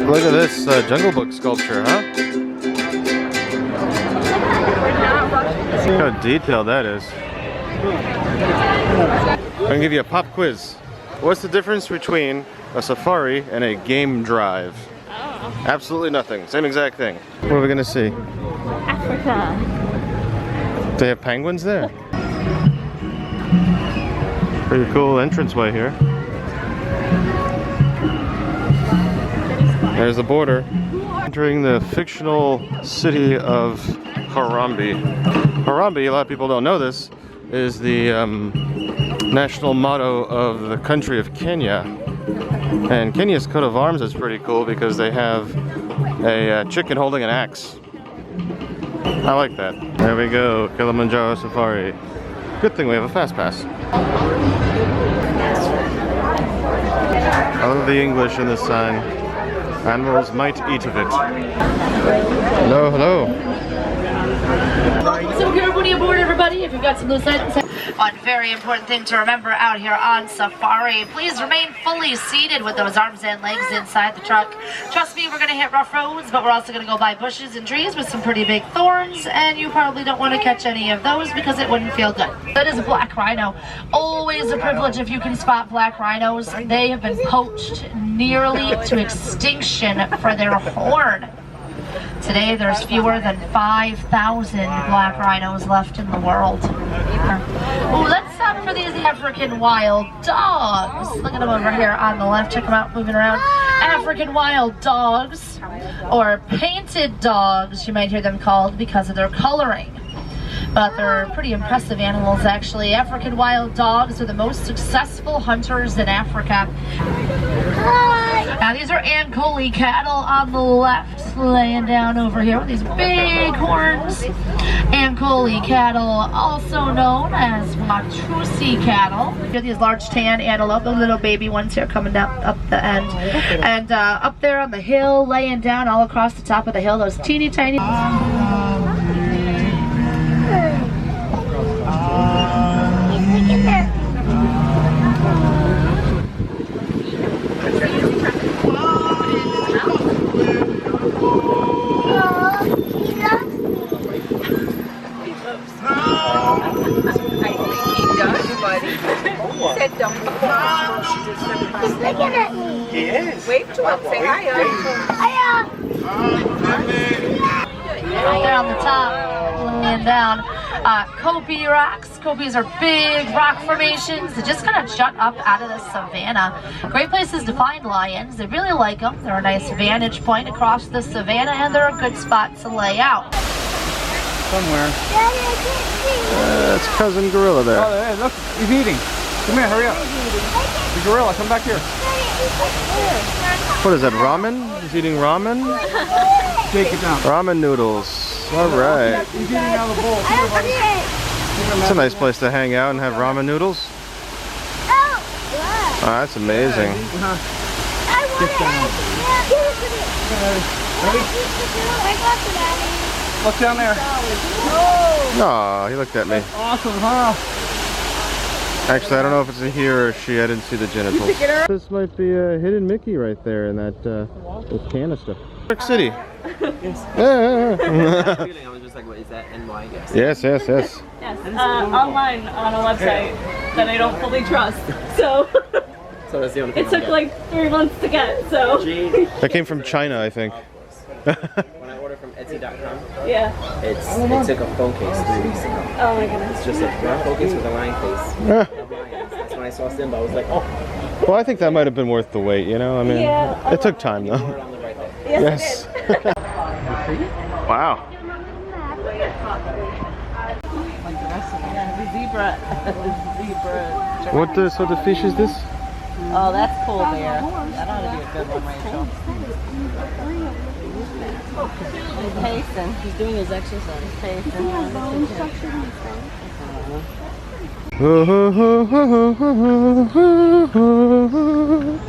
Look at this Jungle Book sculpture, huh? Look how detailed that is. I'm gonna give you a pop quiz. What's the difference between a safari and a game drive? Oh. Absolutely nothing. Same exact thing. What are we gonna see? Africa. They have penguins there. Pretty cool entranceway here. There's the border. Entering the fictional city of Harambee. Harambee, a lot of people don't know this, is the national motto of the country of Kenya. And Kenya's coat of arms is pretty cool because they have a chicken holding an axe. I like that. There we go, Kilimanjaro Safari. Good thing we have a fast pass. I love the English in this sign. Animals might eat of it. Hello, hello. So get everybody aboard, everybody. If you've got some loose items. One very important thing to remember out here on safari, please remain fully seated with those arms and legs inside the truck. Trust me, we're going to hit rough roads, but we're also going to go by bushes and trees with some pretty big thorns, and you probably don't want to catch any of those because it wouldn't feel good. That is a black rhino. Always a privilege if you can spot black rhinos. They have been poached nearly to extinction for their horn. Today there's fewer than 5,000 black rhinos left in the world. Oh, let's stop for these African wild dogs. Look at them over here on the left. Check them out, moving around. African wild dogs, or painted dogs, you might hear them called because of their coloring. But they're pretty impressive animals, actually. African wild dogs are the most successful hunters in Africa. Now these are Klee cattle on the left, laying down over here with these big horns. Klee cattle, also known as Majesty cattle. Here are these large tan antelope, the little baby ones here coming down up the end. And up there on the hill, laying down all across the top of the hill, those teeny tiny. He's looking at me. He is. Wave to him. Say hi. Hiya. There on the top, laying down. Kopi rocks. Kopis are big rock formations that just kind of jut up out of the savannah. Great places to find lions. They really like them. They're a nice vantage point across the savannah, and they're a good spot to lay out. Somewhere. Daddy, I can't see. That's cousin gorilla there. Oh, hey, look, he's eating. Come here, hurry up. The gorilla, come back here. What is that, ramen? He's eating ramen? Take it down. Ramen noodles. All right. He's eating out of the bowl. Come here, buddy. It's a nice place to hang out and have ramen noodles. Oh, Oh, that's amazing. I want it. Give it to me. Ready? I got it, Daddy. Look down there. Aw, he looked at me. Awesome, huh? Actually, I don't know if it's a he or a she. I didn't see the genitals. This might be a hidden Mickey right there in that canister. New York City. I was just like, what is that? NY, I guess. Yes, yes, yes. Yes, online on a website that I don't fully trust. So So that's the only thing it took like 3 months to get. So That came from China, I think. When I ordered from Etsy.com, yeah. it took a phone case 3 weeks ago. Oh my goodness. It's just a brown phone case with a lion face. Yeah. That's when I saw Simba. I was like, oh. Well, I think that might have been worth the wait, you know? I mean, Yeah. it took time, though. Ordered on the right day. Yes. Yes. Wow. Like the rest of them. Yeah, the zebra. Zebra. What sort of fish is this? Oh, that's cool there. That ought to be a good one, Rachel. He's pacing. He's doing his exercise. He's pacing.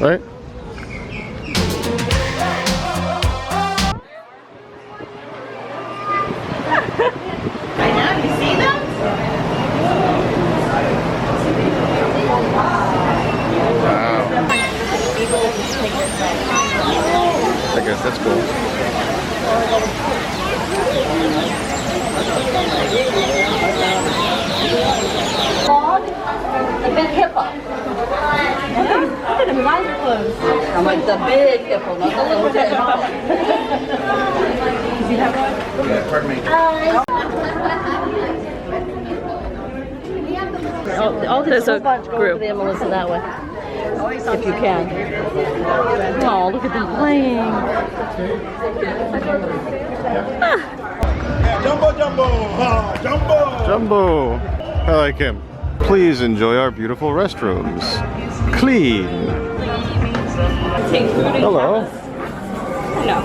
Right? Right now, you see them? Wow. Like a cool. The big hippo. Look at him, his eyes are closed. I'm like the big hippo, not the little hippo. Does he have one? Yeah, pardon me. There's a group. There, Melissa, that way. If you can. Oh, look at them playing. Jumbo, jumbo, ha, jumbo. Jumbo! I like him. Please enjoy our beautiful restrooms. Clean. Take food and Hello. cameras. No.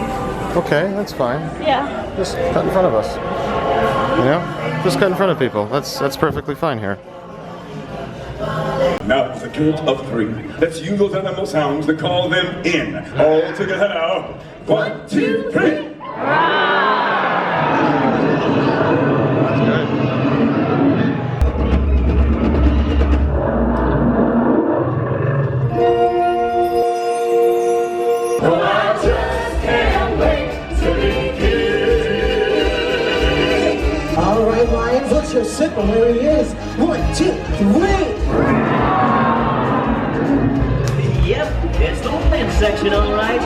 Okay, that's fine. Yeah. Just cut in front of us. You know? Just cut in front of people. That's perfectly fine here. Now it's the count of 3. Let's use those animal sounds to call them in. All together now. 1, 2, 3. That's good. All right, Lions, let's just sit where he is. 1, 2, 3. Yep, it's the land section, all right.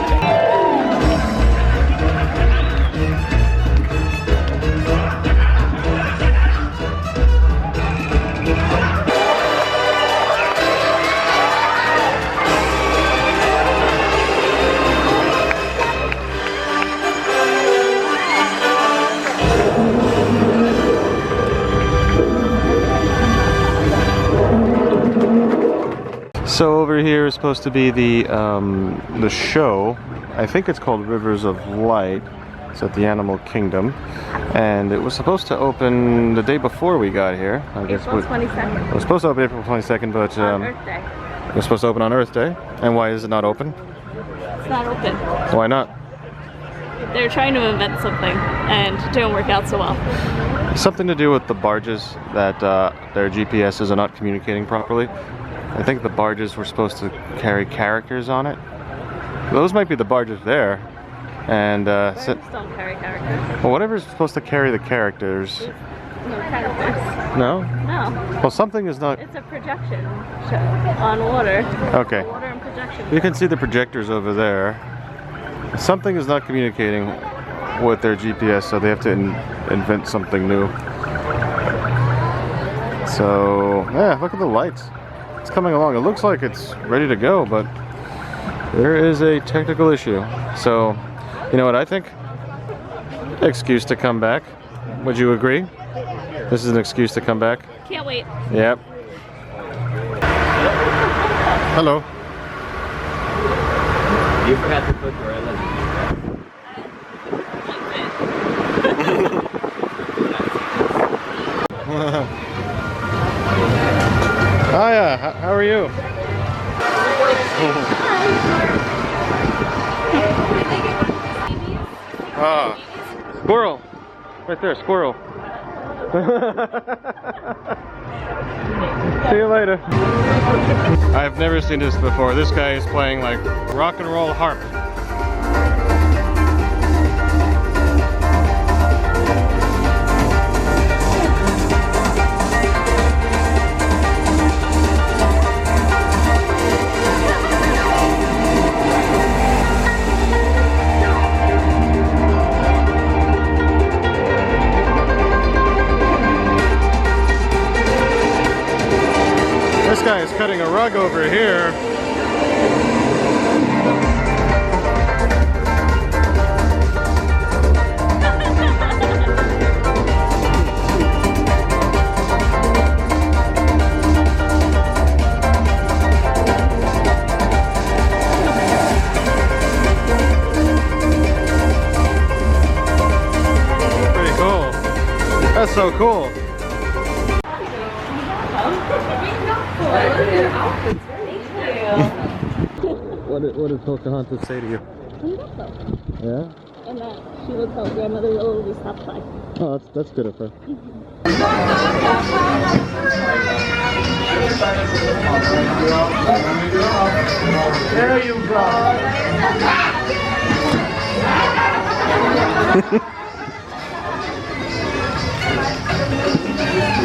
So over here is supposed to be the show. I think it's called Rivers of Light. It's at the Animal Kingdom, and it was supposed to open the day before we got here. I guess April 22nd. it was supposed to open April 22nd, but On Earth Day. it was supposed to open on Earth Day. And why is it not open? It's not open. Why not? They're trying to invent something, and it didn't work out so well. Something to do with the barges that their GPSs are not communicating properly. I think the barges were supposed to carry characters on it. Those might be the barges there. And Birds don't carry characters. well, whatever's supposed to carry the characters. No characters. No? No. Well, something is not. It's a projection show on water. Okay. Water and projection. You can see the projectors over there. Something is not communicating with their GPS, so they have to invent something new. So, yeah, look at the lights. It's coming along. It looks like it's ready to go, but there is a technical issue. So, you know what I think? Excuse to come back. Would you agree? This is an excuse to come back? Can't wait. Yep. Hello. You forgot to put gorilla. Hiya, how are you? Ah, squirrel. Right there, squirrel. See you later. I've never seen this before. This guy is playing like rock and roll harp. This guy is cutting a rug over here. Pretty cool. That's so cool. What did Pocahontas say to you? Yeah? And that she would tell grandmother Louie stop by. Oh, that's good of her. There you go.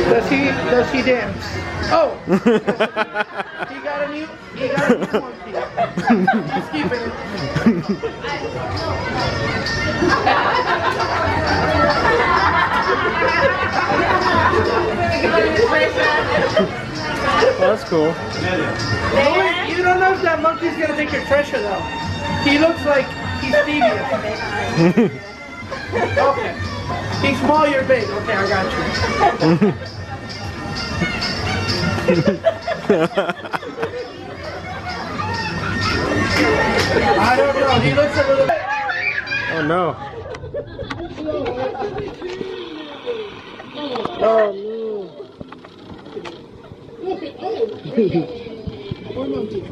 Does he dance? Oh! He got a new monkey. Just keep it. Oh, that's cool. Louie, you don't know if that monkey's gonna take your treasure though. He looks like he's devious. Okay. He's small, you're big. Okay, I got you. I don't know. He looks a little bit. Oh no. Oh no.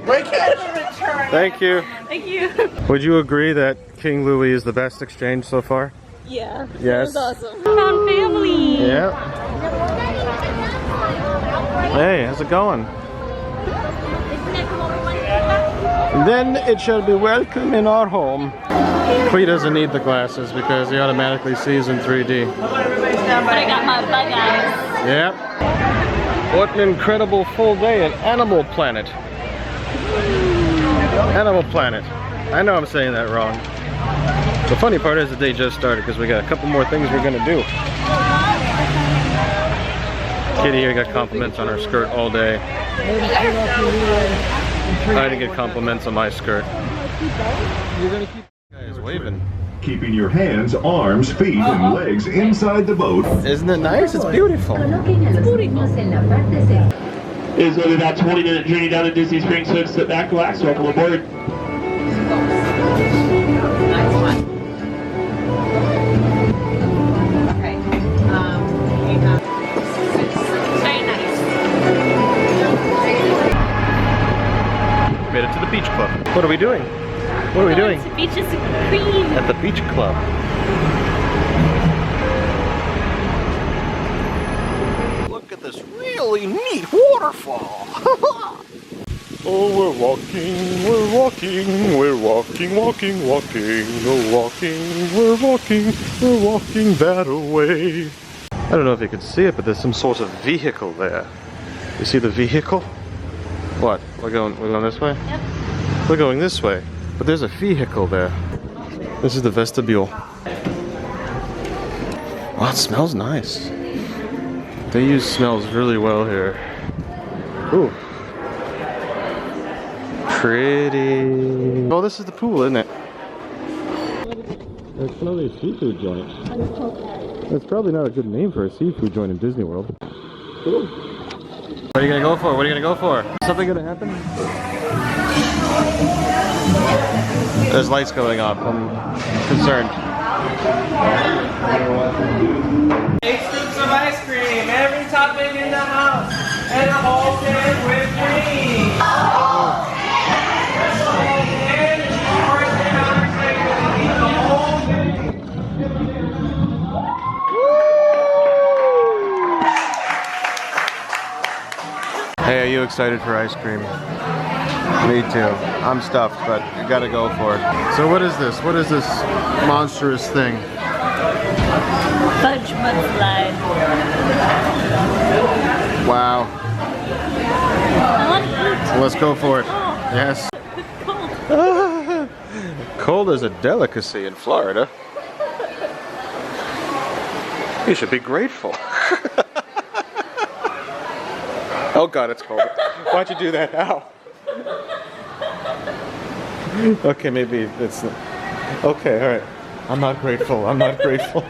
Break it. Thank you. Thank you. Would you agree that King Louie is the best exchange so far? Yeah. Yes. That was awesome. Found family. Yeah. Hey, how's it going? Then it shall be welcome in our home. Klee doesn't need the glasses because he automatically sees in 3D. But I got my bug eyes. Yep. What an incredible full day at Animal Planet. Animal Planet. I know I'm saying that wrong. The funny part is the day just started because we got a couple more things we're gonna do. Kitty here got compliments on her skirt all day. I didn't get compliments on my skirt. You're gonna keep guys waving. Keeping your hands, arms, feet, and legs inside the boat. Isn't it nice? It's beautiful. Is going to be about 20-minute journey down to Disney Springs. So sit back, relax, welcome aboard. Made it to the beach club. What are we doing? What are we doing? To Beaches Cream. At the beach club. Look at this really neat waterfall. Oh, we're walking, we're walking, we're walking, walking, walking, we're walking, we're walking, we're walking that away. I don't know if you can see it, but there's some sort of vehicle there. You see the vehicle? What? We're going this way? Yep. We're going this way, but there's a vehicle there. This is the vestibule. Wow, it smells nice. They use smells really well here. Ooh. Pretty. Oh, this is the pool, isn't it? It's probably a seafood joint. That's probably not a good name for a seafood joint in Disney World. Cool. What are you gonna go for? What are you gonna go for? Something gonna happen? There's lights going off. I'm concerned. 8 scoops of ice cream, every topping in the house, and a whole can with cream. Hey, are you excited for ice cream? Me too. I'm stuffed, but you gotta go for it. So what is this? What is this monstrous thing? Fudge mudslide. Wow. I want to eat. Let's go for it. Oh. Yes. Cold. Cold is a delicacy in Florida. You should be grateful. Oh God, it's cold. Why'd you do that? Ow. Okay, maybe it's... Okay, alright. I'm not grateful. I'm not grateful.